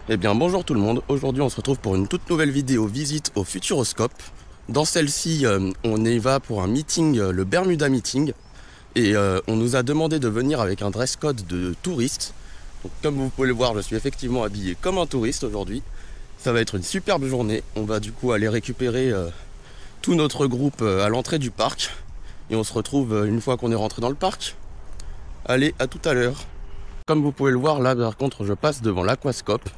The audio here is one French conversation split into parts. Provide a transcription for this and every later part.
Eh bien bonjour tout le monde, aujourd'hui on se retrouve pour une toute nouvelle vidéo visite au Futuroscope. Dans celle-ci on y va pour un meeting, le Bermuda Meeting. Et on nous a demandé de venir avec un dress code de touriste. Donc comme vous pouvez le voir, je suis effectivement habillé comme un touriste aujourd'hui. Ça va être une superbe journée. On va du coup aller récupérer tout notre groupe à l'entrée du parc. Et on se retrouve une fois qu'on est rentré dans le parc. Allez, à tout à l'heure. Comme vous pouvez le voir là par contre je passe devant l'Aquascope.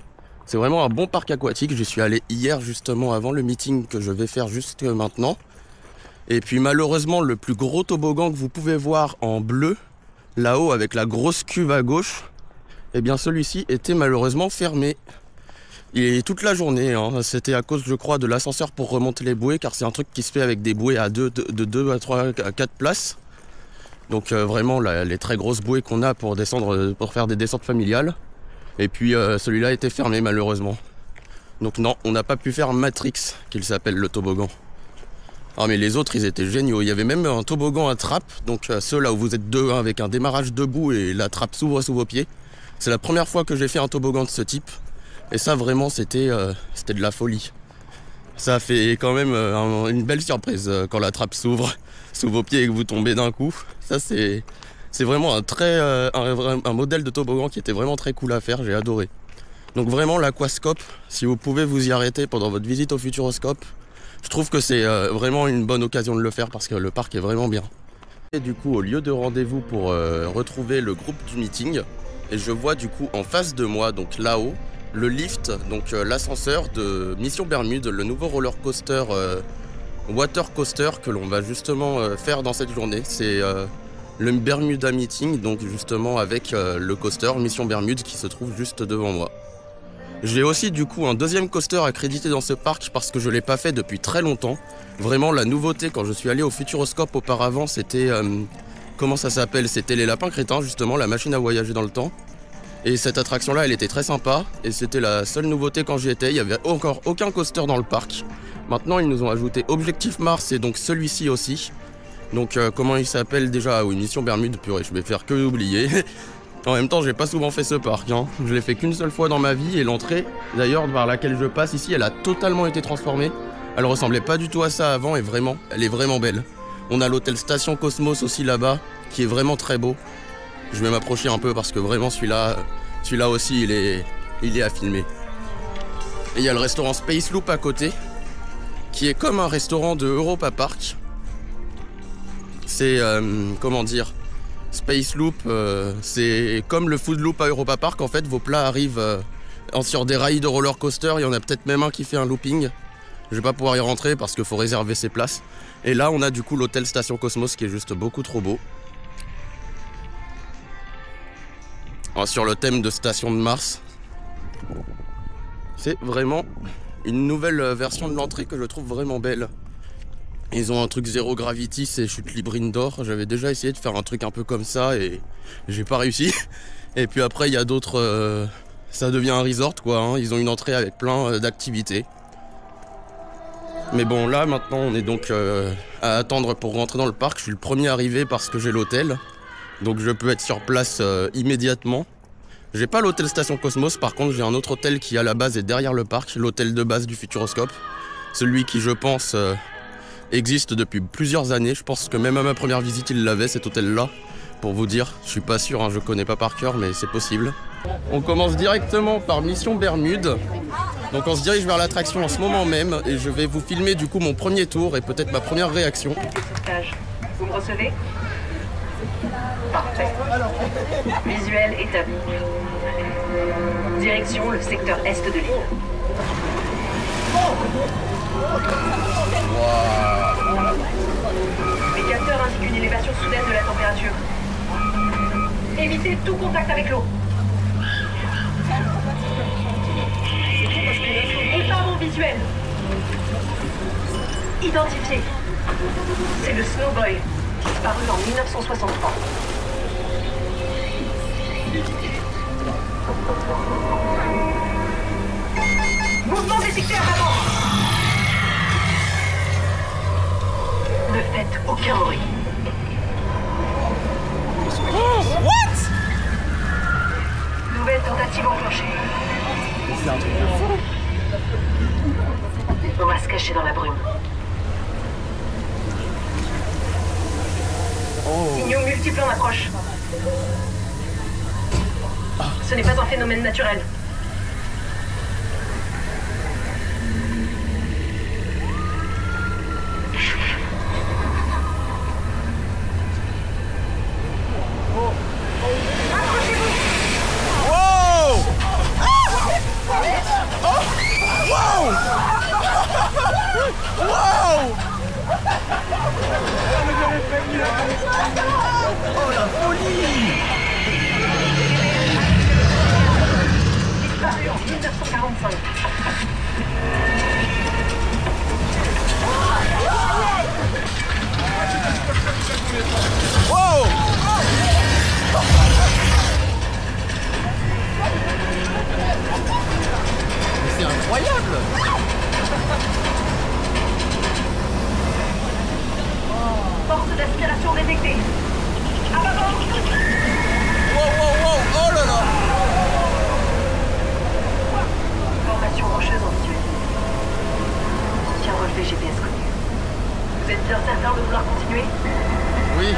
C'est vraiment un bon parc aquatique, j'y suis allé hier justement avant le meeting que je vais faire juste maintenant. Et puis malheureusement le plus gros toboggan que vous pouvez voir en bleu, là-haut avec la grosse cuve à gauche, eh bien celui-ci était malheureusement fermé. Et toute la journée, hein. C'était à cause je crois de l'ascenseur pour remonter les bouées, car c'est un truc qui se fait avec des bouées de 2 à 3 à 4 places. Donc vraiment les très grosses bouées qu'on a pour descendre, pour faire des descentes familiales. Et puis celui-là était fermé malheureusement. Donc non, on n'a pas pu faire Matrix, qu'il s'appelle le toboggan. Ah mais les autres ils étaient géniaux, il y avait même un toboggan à trappe. Donc ceux là où vous êtes deux, hein, avec un démarrage debout et la trappe s'ouvre sous vos pieds. C'est la première fois que j'ai fait un toboggan de ce type. Et ça vraiment c'était de la folie. Ça fait quand même une belle surprise quand la trappe s'ouvre sous vos pieds et que vous tombez d'un coup. Ça c'est vraiment un modèle de toboggan qui était vraiment très cool à faire, j'ai adoré. Donc vraiment l'Aquascope, si vous pouvez vous y arrêter pendant votre visite au Futuroscope, je trouve que c'est vraiment une bonne occasion de le faire parce que le parc est vraiment bien. Et du coup au lieu de rendez-vous pour retrouver le groupe du meeting, et je vois du coup en face de moi, donc là-haut, le lift, donc l'ascenseur de Mission Bermude, le nouveau roller coaster, water coaster que l'on va justement faire dans cette journée. C'est le Bermuda Meeting, donc justement avec le coaster Mission Bermude qui se trouve juste devant moi. J'ai aussi du coup un deuxième coaster accrédité dans ce parc parce que je ne l'ai pas fait depuis très longtemps. Vraiment la nouveauté quand je suis allé au Futuroscope auparavant, c'était... comment ça s'appelle? C'était les lapins crétins justement, la machine à voyager dans le temps. Et cette attraction là elle était très sympa et c'était la seule nouveauté quand j'y étais. Il n'y avait encore aucun coaster dans le parc. Maintenant ils nous ont ajouté Objectif Mars et donc celui-ci aussi. Donc comment il s'appelle déjà? Ah oui, Mission Bermude, purée, je vais faire que oublier. En même temps j'ai pas souvent fait ce parc, hein. Je l'ai fait qu'une seule fois dans ma vie et l'entrée d'ailleurs par laquelle je passe ici elle a totalement été transformée. Elle ressemblait pas du tout à ça avant et vraiment, elle est vraiment belle. On a l'hôtel Station Cosmos aussi là-bas qui est vraiment très beau. Je vais m'approcher un peu parce que vraiment celui-là aussi il est à filmer. Et il y a le restaurant Space Loop à côté qui est comme un restaurant de Europa Park. C'est comment dire, Space Loop, c'est comme le Food Loop à Europa Park. En fait vos plats arrivent sur des rails de roller coaster. Il y en a peut-être même un qui fait un looping. Je vais pas pouvoir y rentrer parce qu'il faut réserver ses places. Et là on a du coup l'hôtel Station Cosmos qui est juste beaucoup trop beau. Sur le thème de Station de Mars. C'est vraiment une nouvelle version de l'entrée que je trouve vraiment belle. Ils ont un truc zéro gravity, c'est chute libre indoor. J'avais déjà essayé de faire un truc un peu comme ça et j'ai pas réussi. Et puis après il y a d'autres... ça devient un resort quoi, hein. Ils ont une entrée avec plein d'activités. Mais bon là maintenant on est donc à attendre pour rentrer dans le parc. Je suis le premier arrivé parce que j'ai l'hôtel. Donc je peux être sur place immédiatement. J'ai pas l'hôtel Station Cosmos, par contre j'ai un autre hôtel qui à la base est derrière le parc, l'hôtel de base du Futuroscope. Celui qui je pense existe depuis plusieurs années. Je pense que même à ma première visite il l'avait cet hôtel là. Pour vous dire, je suis pas sûr, hein, je connais pas par cœur mais c'est possible. On commence directement par Mission Bermude. Donc on se dirige vers l'attraction en ce moment même et je vais vous filmer du coup mon premier tour et peut-être ma première réaction. Vous me recevez? Parfait. Visuel établi. Direction le secteur est de l'île. Wow. Les capteurs indiquent une élévation soudaine de la température. Évitez tout contact avec l'eau. Épave au visuel. Identifié. C'est le Snowboy, disparu en 1963. Mouvement détecté à l'avant. Ne faites aucun bruit. Oh, what? Nouvelle tentative enclenchée. c'est un truc de fou. On va se cacher dans la brume. Oh. Signaux multiples en approche. Ce n'est pas un phénomène naturel. Oh la folie! Disparu en 1945. Wow! Mais c'est incroyable! Force d'aspiration détectée. À bord. Wow, wow, wow! Oh là là! Formation rocheuse en visuel. Ancien relevé GPS connu. Vous êtes bien certain de vouloir continuer? Oui.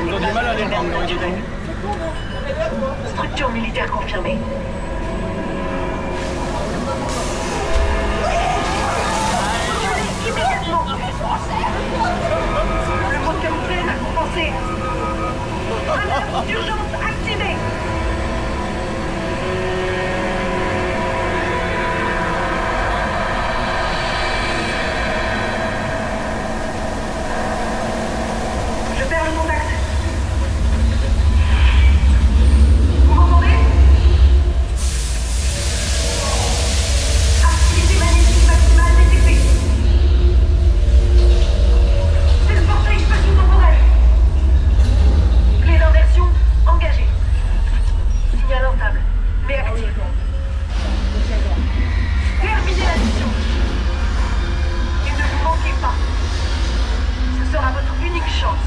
Ils ont du mal à les prendre. Structure militaire confirmée. Immédiatement. Le mode camouflage a compensé. Alerte d'urgence activée. Je perds le contact. Vous m'entendez? Activité magnétique maximale détectée. C'est le portail spatio-temporel. Clé d'inversion engagée. Signal instable, mais actif. Terminez la mission. Et ne vous manquez pas. Ce sera votre unique chance.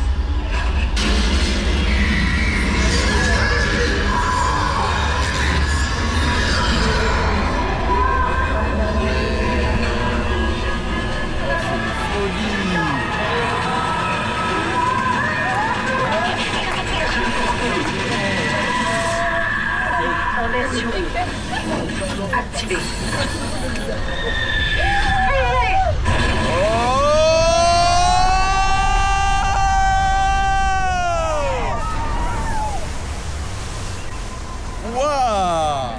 Immersion activée. Waouh!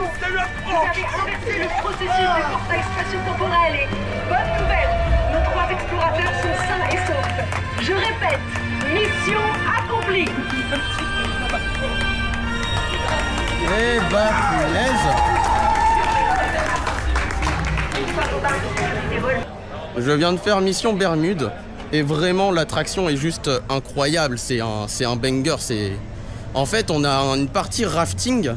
Vous avez inversé le processus du portail spatio-temporel et bonne nouvelle, nos 3 explorateurs sont sains et saufs. Je répète, mission accomplie. Eh bah, punaise! Je viens de faire mission Bermude et vraiment l'attraction est juste incroyable, c'est un banger. En fait on a une partie rafting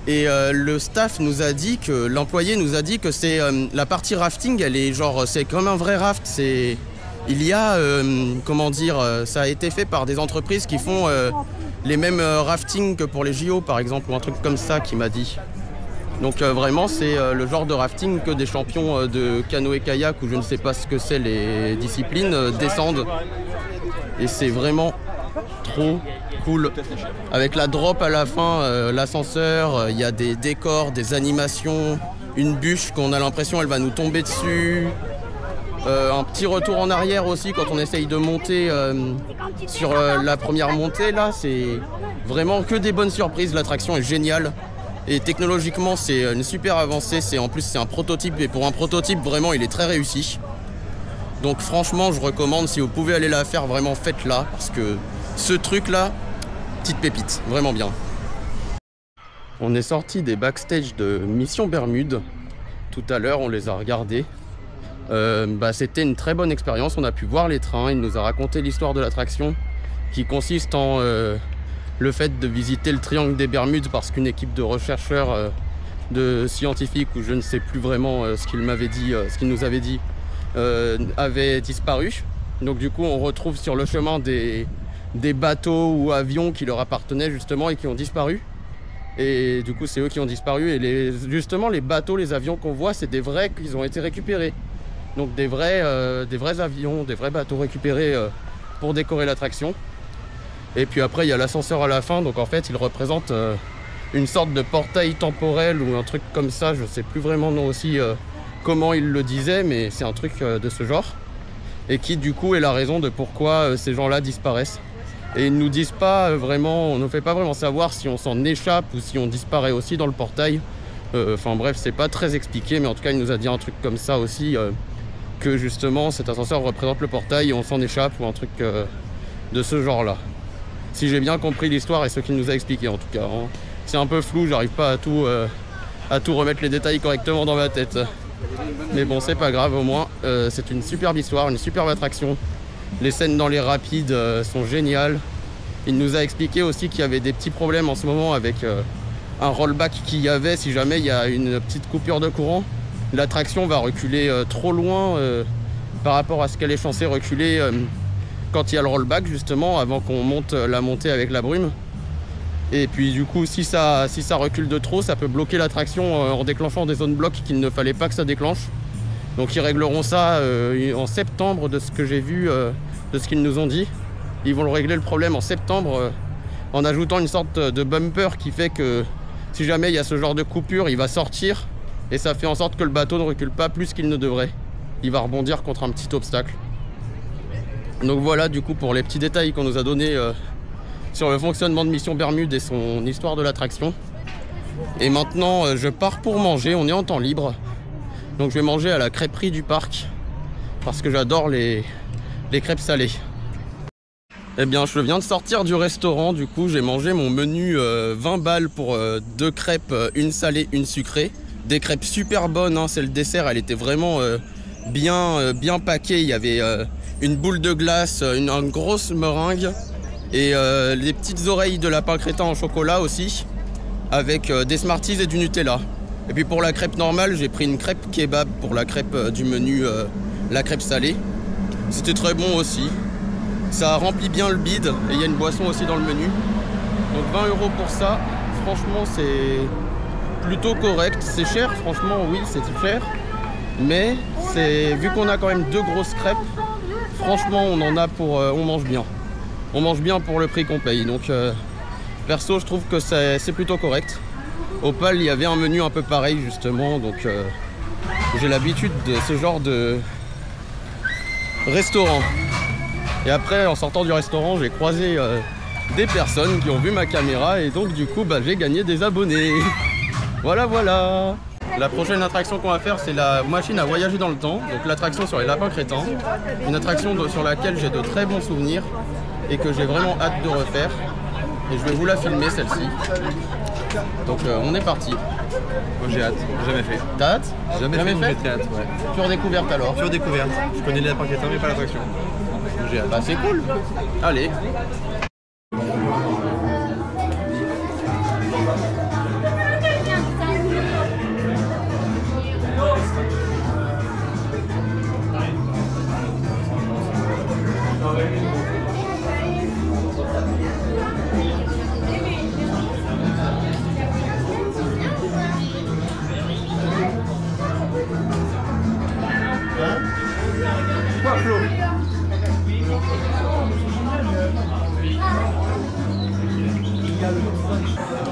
et le staff nous a dit que, l'employé nous a dit que c'est la partie rafting, elle est genre, c'est comme un vrai raft, il y a, comment dire, ça a été fait par des entreprises qui font les mêmes raftings que pour les JO par exemple, ou un truc comme ça qui m'a dit. Donc vraiment c'est le genre de rafting que des champions de canoë-kayak ou je ne sais pas ce que c'est les disciplines descendent. Et c'est vraiment trop cool. Avec la drop à la fin, l'ascenseur, il y a des décors, des animations, une bûche qu'on a l'impression elle va nous tomber dessus. Un petit retour en arrière aussi quand on essaye de monter sur la première montée là, c'est vraiment que des bonnes surprises, l'attraction est géniale. Et technologiquement c'est une super avancée, en plus c'est un prototype et pour un prototype vraiment il est très réussi. Donc franchement je recommande, si vous pouvez aller la faire, vraiment faites-la parce que ce truc là, petite pépite, vraiment bien. On est sorti des backstage de Mission Bermude, tout à l'heure on les a regardés. C'était une très bonne expérience, on a pu voir les trains, il nous a raconté l'histoire de l'attraction qui consiste en le fait de visiter le triangle des Bermudes parce qu'une équipe de chercheurs, de scientifiques, ou je ne sais plus vraiment ce qu'ils m'avaient dit, ce qu'ils nous avaient dit, avait disparu. Donc du coup on retrouve sur le chemin des bateaux ou avions qui leur appartenaient justement et qui ont disparu. Et du coup c'est eux qui ont disparu, et justement les bateaux, les avions qu'on voit, c'est des vrais qui ont été récupérés. Donc des vrais avions, des vrais bateaux récupérés pour décorer l'attraction. Et puis après il y a l'ascenseur à la fin, donc en fait il représente une sorte de portail temporel ou un truc comme ça, je sais plus vraiment non aussi comment il le disait, mais c'est un truc de ce genre. Et qui du coup est la raison de pourquoi ces gens-là disparaissent. Et ils nous disent pas vraiment, on ne fait pas vraiment savoir si on s'en échappe ou si on disparaît aussi dans le portail. Enfin bref, c'est pas très expliqué, mais en tout cas il nous a dit un truc comme ça aussi, que justement cet ascenseur représente le portail et on s'en échappe, ou un truc de ce genre-là. Si j'ai bien compris l'histoire et ce qu'il nous a expliqué en tout cas. Hein. C'est un peu flou, j'arrive pas à tout remettre les détails correctement dans ma tête. Mais bon, c'est pas grave, au moins c'est une superbe histoire, une superbe attraction. Les scènes dans les rapides sont géniales. Il nous a expliqué aussi qu'il y avait des petits problèmes en ce moment avec un rollback qu'il y avait. Si jamais il y a une petite coupure de courant, l'attraction va reculer trop loin par rapport à ce qu'elle est censée reculer quand il y a le rollback, justement, avant qu'on monte la montée avec la brume. Et puis du coup, si ça recule de trop, ça peut bloquer l'attraction en déclenchant des zones blocs qu'il ne fallait pas que ça déclenche. Donc ils régleront ça en septembre, de ce que j'ai vu, de ce qu'ils nous ont dit. Ils vont le régler le problème en septembre en ajoutant une sorte de bumper qui fait que si jamais il y a ce genre de coupure, il va sortir et ça fait en sorte que le bateau ne recule pas plus qu'il ne devrait. Il va rebondir contre un petit obstacle. Donc voilà du coup pour les petits détails qu'on nous a donnés sur le fonctionnement de Mission Bermude et son histoire de l'attraction. Et maintenant je pars pour manger, on est en temps libre. Donc je vais manger à la crêperie du parc parce que j'adore les crêpes salées. Eh bien je viens de sortir du restaurant, du coup j'ai mangé mon menu 20 balles pour 2 crêpes, une salée, une sucrée. Des crêpes super bonnes, hein. C'est le dessert, elle était vraiment bien paquée. Il y avait une boule de glace, une grosse meringue et les petites oreilles de lapin crétin en chocolat aussi, avec des Smarties et du Nutella. Et puis pour la crêpe normale, j'ai pris une crêpe kebab pour la crêpe du menu, la crêpe salée. C'était très bon aussi. Ça remplit bien le bide et il y a une boisson aussi dans le menu. Donc 20 € pour ça, franchement c'est plutôt correct. C'est cher, franchement oui c'est cher. Mais vu qu'on a quand même 2 grosses crêpes, franchement on en a pour... on mange bien. On mange bien pour le prix qu'on paye. Donc perso je trouve que c'est plutôt correct. Au PAL, il y avait un menu un peu pareil justement, donc j'ai l'habitude de ce genre de restaurant. Et après, en sortant du restaurant, j'ai croisé des personnes qui ont vu ma caméra et donc du coup, j'ai gagné des abonnés. Voilà. La prochaine attraction qu'on va faire, c'est la machine à voyager dans le temps, donc l'attraction sur les lapins crétins. Une attraction sur laquelle j'ai de très bons souvenirs et que j'ai vraiment hâte de refaire. Et je vais vous la filmer celle-ci. Donc on est parti. Moi j'ai hâte, jamais fait. T'as hâte? Jamais fait, j'ai très hâte, ouais. Pure découverte alors? Pure découverte. Je connais les lapins crétins mais pas l'attraction. Donc j'ai hâte. Bah c'est cool. Allez.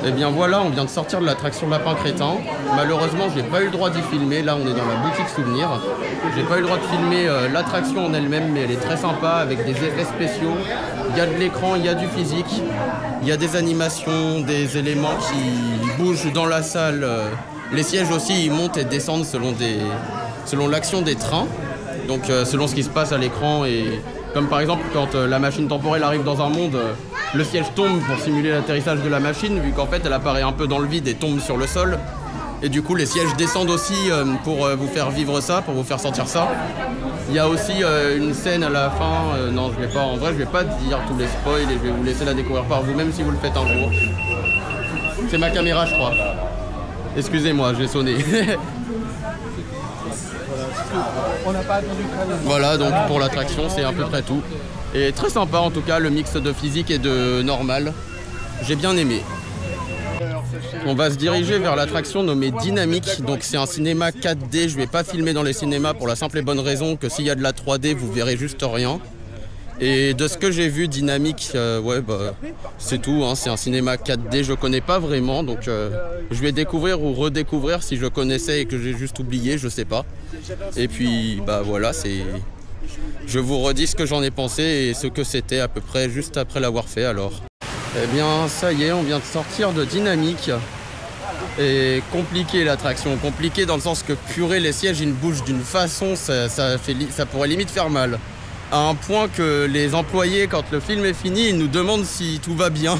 Et bien voilà, on vient de sortir de l'attraction Lapin Crétin. Malheureusement, j'ai pas eu le droit d'y filmer. Là, on est dans la boutique souvenir. J'ai pas eu le droit de filmer l'attraction en elle-même, mais elle est très sympa avec des effets spéciaux. Il y a de l'écran, il y a du physique, il y a des animations, des éléments qui bougent dans la salle. Les sièges aussi, ils montent et descendent selon l'action des trains. Donc selon ce qui se passe à l'écran, et comme par exemple quand la machine temporelle arrive dans un monde, le siège tombe pour simuler l'atterrissage de la machine, vu qu'en fait elle apparaît un peu dans le vide et tombe sur le sol. Et du coup les sièges descendent aussi pour vous faire vivre ça, pour vous faire sentir ça. Il y a aussi une scène à la fin, non je vais pas, en vrai je vais pas dire tous les spoils et je vais vous laisser la découvrir par vous-même si vous le faites un jour. C'est ma caméra je crois. Excusez-moi, j'ai sonné. Voilà donc pour l'attraction c'est à peu près tout. Et très sympa en tout cas, le mix de physique et de normal. J'ai bien aimé. On va se diriger vers l'attraction nommée Dynamique. Donc c'est un cinéma 4D. Je vais pas filmer dans les cinémas pour la simple et bonne raison que s'il y a de la 3D, vous verrez juste rien. Et de ce que j'ai vu, Dynamique, ouais, bah, c'est tout. Hein. C'est un cinéma 4D. Je connais pas vraiment. Donc je vais découvrir ou redécouvrir si je connaissais et que j'ai juste oublié. Je sais pas. Et puis, bah voilà, c'est... Je vous redis ce que j'en ai pensé et ce que c'était à peu près juste après l'avoir fait alors. Eh bien ça y est, on vient de sortir de Dynamique. Et compliqué l'attraction, compliqué dans le sens que purée les sièges ils bougent d'une façon, ça pourrait limite faire mal. À un point que les employés quand le film est fini, ils nous demandent si tout va bien.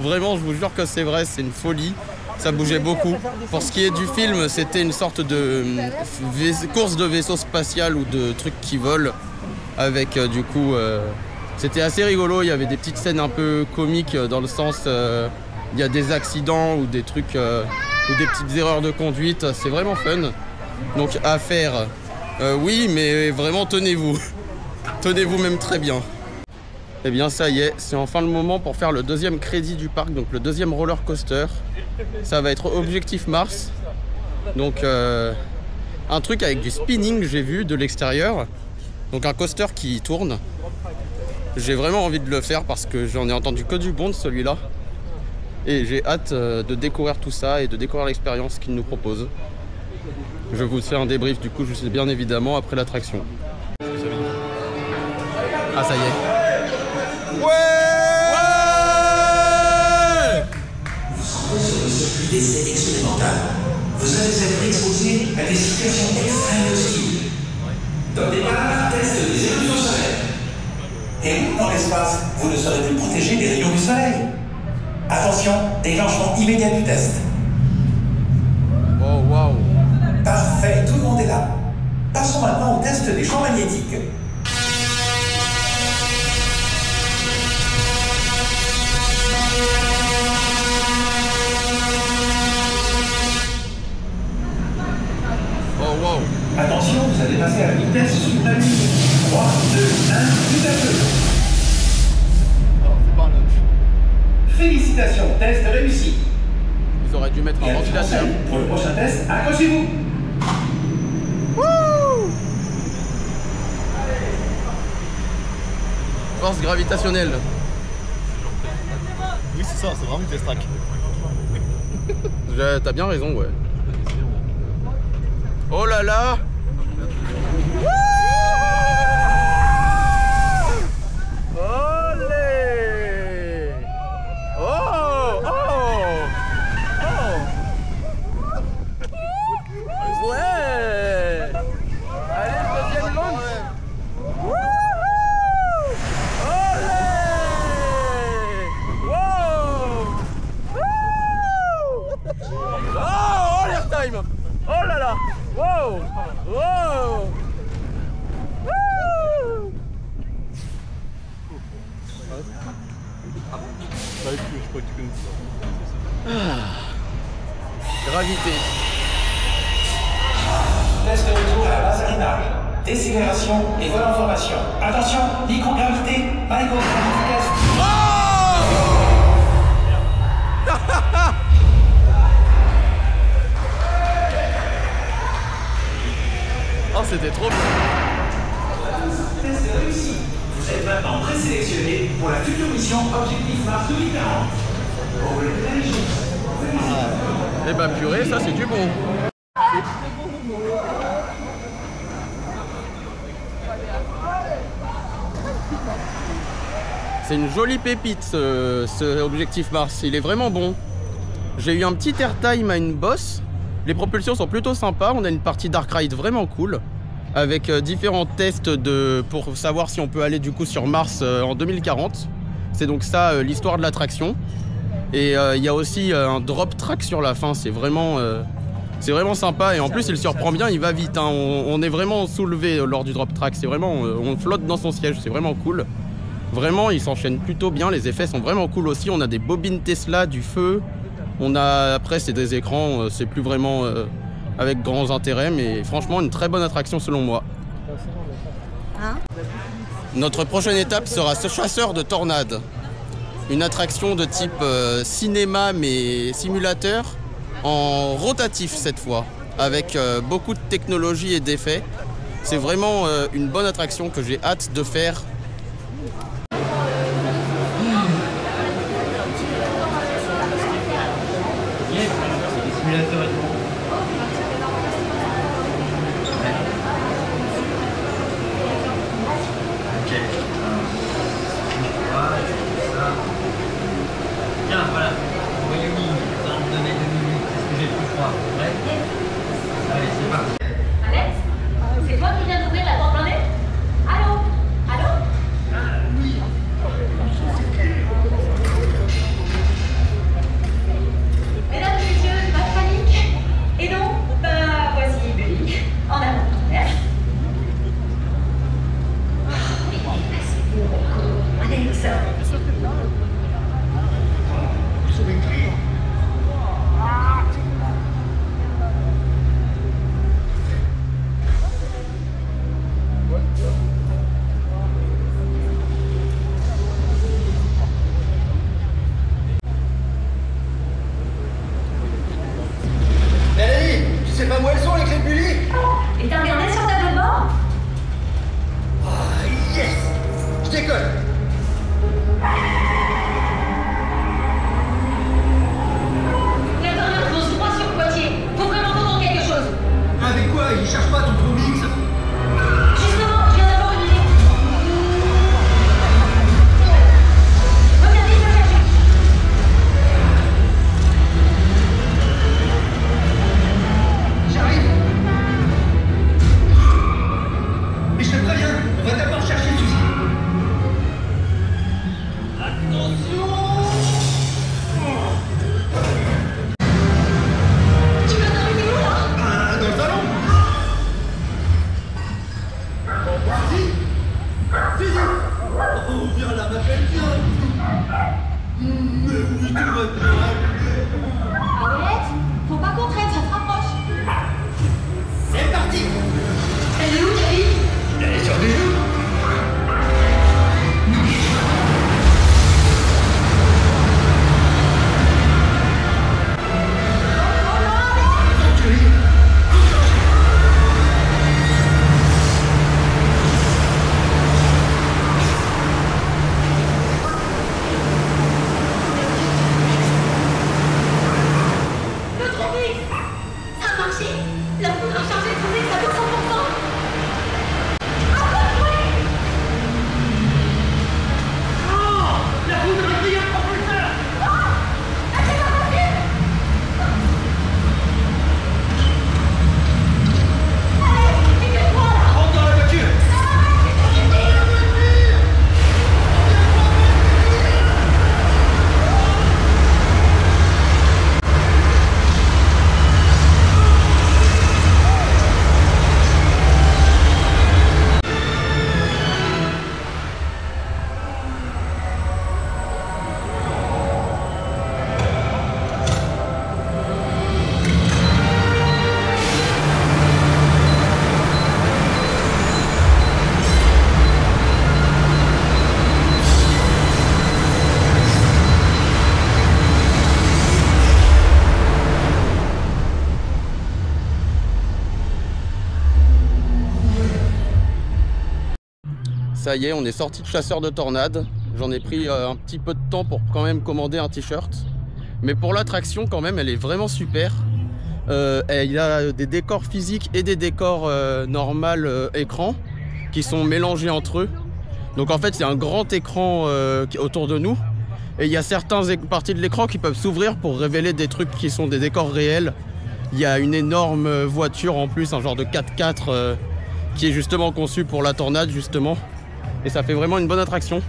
Vraiment je vous jure que c'est vrai, c'est une folie. Ça bougeait beaucoup. Pour ce qui est du film, c'était une sorte de course de vaisseau spatial ou de trucs qui volent. Avec du coup, c'était assez rigolo. Il y avait des petites scènes un peu comiques dans le sens, il y a des accidents ou des trucs, ou des petites erreurs de conduite. C'est vraiment fun. Donc à faire, oui, mais vraiment tenez-vous. Tenez-vous même très bien. Eh bien ça y est, c'est enfin le moment pour faire le deuxième crédit du parc, donc le deuxième roller coaster. Ça va être Objectif Mars. Donc un truc avec du spinning, j'ai vu de l'extérieur. Donc un coaster qui tourne. J'ai vraiment envie de le faire parce que j'en ai entendu que du bon de celui-là. Et j'ai hâte de découvrir tout ça et de découvrir l'expérience qu'il nous propose. Je vous fais un débrief du coup, je sais bien évidemment après l'attraction. Ah ça y est. Ouais! Sur le circuit d'essai expérimental, vous allez être exposé à des situations extrêmes hostiles. Dans des barres, test des rayons du soleil. Et où, dans l'espace, vous ne serez plus protégé des rayons du soleil. Attention, déclenchement immédiat du test. Oh wow! Parfait, tout le monde est là. Passons maintenant au test des champs magnétiques. Oh wow! Attention, vous allez passer à la vitesse suprême. 3, 2, 1, tout à feu. Alors, c'est pas un lunch. Félicitations, test réussi. Ils auraient dû mettre un ventilateur. Pour le prochain test, accrochez-vous. Force gravitationnelle. Oui, c'est ça, c'est vraiment une test track. T'as bien raison, ouais. Oh là là! Olé! Oh! Oh! Oh! Ouais! Allez, deuxième launch! Olé! Wow! Oh! Airtime! Oh là là! Wow! Wow! Woo! Je crois que tu connais ça. Gravité. Test de retour à la base Arena. Décélération et vol en formation. Attention, microgravité, microgravité test. Oh, c'était trop bien. Test réussi. Vous êtes maintenant présélectionné pour la future mission Objectif Mars 2040. Pour la Régie. Eh ben purée, ça c'est du bon. C'est une jolie pépite ce Objectif Mars, il est vraiment bon. J'ai eu un petit airtime à une bosse. Les propulsions sont plutôt sympas, on a une partie Dark Ride vraiment cool. Avec différents tests pour savoir si on peut aller du coup sur Mars en 2040. C'est donc ça l'histoire de l'attraction. Et il y a aussi un drop track sur la fin, c'est vraiment C'est vraiment sympa et en plus il surprend bien, il va vite. Hein. On est vraiment soulevé lors du drop track. C'est vraiment, on flotte dans son siège, c'est vraiment cool. Vraiment, il s'enchaîne plutôt bien. Les effets sont vraiment cool aussi. On a des bobines Tesla, du feu. On a après c'est des écrans, c'est plus vraiment avec grands intérêts, mais franchement une très bonne attraction selon moi. Hein? Notre prochaine étape sera ce chasseur de tornades. Une attraction de type cinéma mais simulateur en rotatif cette fois, avec beaucoup de technologie et d'effets. C'est vraiment une bonne attraction que j'ai hâte de faire. Tiens, voilà. Royaume-Uni, ça va me donner 2 minutes parce que j'ai plus froid. Ouais. Allez, c'est parti. Alex, c'est toi qui viens d'ouvrir la porte blindée? Allô? Allô? Oui. Mesdames et messieurs, pas de panique. Et non, bah voici Bully, en avant ton air. Alex. Mélanie, tu sais pas où elles sont les clés de Bully? Et t'as regardé sur ta tableau de bord? Ah, yes! Je décolle! La tornade fonce droit sur Poitiers. Faut vraiment qu'on tente quelque chose. Avec quoi? Il cherche pas ton trou mix? Justement, je viens d'avoir une idée. Regardez, je vais chercher. J'arrive! Mais je te préviens, on va d'abord chercher Suzy. Tu vas t'arrêter où là? Ah, dans le salon! Suzy! Oh, viens là, m'appelle bien! Mais oui, tout va bien! Arrête. Faut pas qu'on traîne, ça se rapproche. C'est parti! Elle est où ta fille? Elle est sur des genoux! Le Tropix. Ça a marché. La poudre a chargé son nez à 200%. Un peu de bruit. La foudre a pris un propulseur! Ah, c'est pas possible. Allez, dépêche-toi là. Rentre dans la voiture! Ça y est, on est sorti de chasseur de tornades. J'en ai pris un petit peu de temps pour quand même commander un t-shirt. Mais pour l'attraction quand même, elle est vraiment super. Il y a des décors physiques et des décors normal écran qui sont mélangés entre eux. Donc en fait, c'est un grand écran autour de nous. Et il y a certaines parties de l'écran qui peuvent s'ouvrir pour révéler des trucs qui sont des décors réels. Il y a une énorme voiture en plus, un genre de 4x4 qui est justement conçu pour la tornade justement. Et ça fait vraiment une bonne attraction.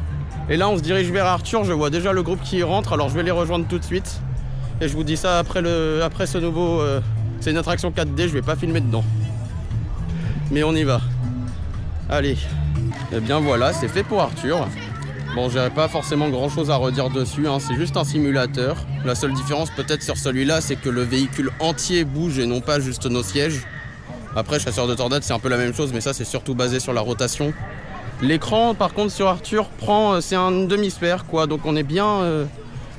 Et là on se dirige vers Arthur, je vois déjà le groupe qui rentre, alors je vais les rejoindre tout de suite. Et je vous dis ça après ce nouveau C'est une attraction 4D, je vais pas filmer dedans. Mais on y va. Allez. Et bien voilà, c'est fait pour Arthur. Bon, j'avais pas forcément grand chose à redire dessus, hein. C'est juste un simulateur. La seule différence peut-être sur celui-là, c'est que le véhicule entier bouge et non pas juste nos sièges. Après, Chasseur de Tornades, c'est un peu la même chose, mais ça c'est surtout basé sur la rotation. L'écran, par contre, sur Arthur, c'est un demi-sphère, quoi. Donc on est bien,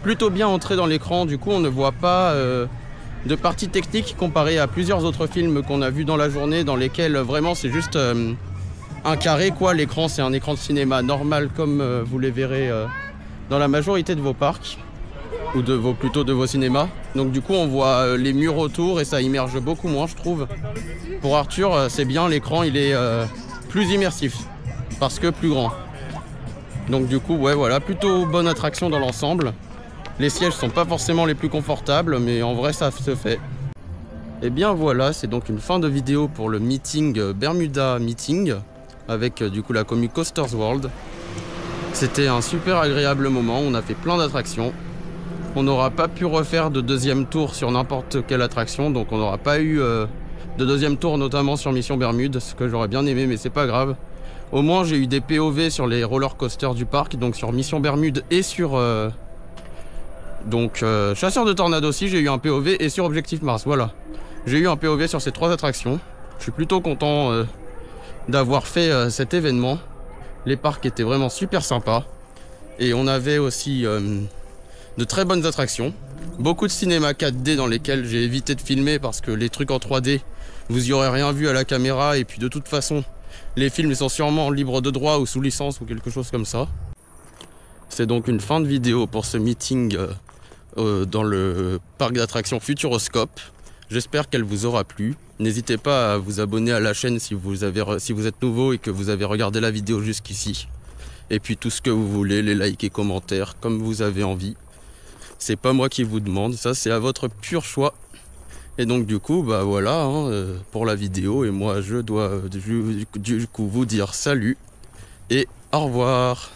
plutôt bien entré dans l'écran. Du coup, on ne voit pas de partie technique comparé à plusieurs autres films qu'on a vus dans la journée, dans lesquels vraiment c'est juste un carré, quoi. L'écran, c'est un écran de cinéma normal, comme vous les verrez dans la majorité de vos parcs, ou plutôt de vos cinémas. Donc du coup, on voit les murs autour et ça immerge beaucoup moins, je trouve. Pour Arthur, c'est bien, l'écran, il est plus immersif, parce que plus grand. Donc du coup, ouais, voilà, plutôt bonne attraction dans l'ensemble. Les sièges sont pas forcément les plus confortables, mais en vrai, ça se fait. Et bien voilà, c'est donc une fin de vidéo pour le meeting Bermuda Meeting, avec du coup la commu Coasters World. C'était un super agréable moment, on a fait plein d'attractions. On n'aura pas pu refaire de deuxième tour sur n'importe quelle attraction, donc on n'aura pas eu de deuxième tour, notamment sur Mission Bermude, ce que j'aurais bien aimé, mais c'est pas grave. Au moins j'ai eu des POV sur les roller coasters du parc, donc sur Mission Bermude et sur Chasseur de Tornades aussi, j'ai eu un POV, et sur Objectif Mars, voilà. J'ai eu un POV sur ces 3 attractions. Je suis plutôt content d'avoir fait cet événement. Les parcs étaient vraiment super sympas. Et on avait aussi de très bonnes attractions. Beaucoup de cinéma 4D dans lesquels j'ai évité de filmer parce que les trucs en 3D, vous y aurez rien vu à la caméra. Et puis de toute façon, les films sont sûrement libres de droit ou sous licence ou quelque chose comme ça. C'est donc une fin de vidéo pour ce meeting dans le parc d'attractions Futuroscope. J'espère qu'elle vous aura plu. N'hésitez pas à vous abonner à la chaîne si vous êtes nouveau et que vous avez regardé la vidéo jusqu'ici. Et puis tout ce que vous voulez, les likes et commentaires, comme vous avez envie. C'est pas moi qui vous demande, ça c'est à votre pur choix. Et donc du coup, bah voilà hein, pour la vidéo. Et moi je dois du coup vous dire salut et au revoir.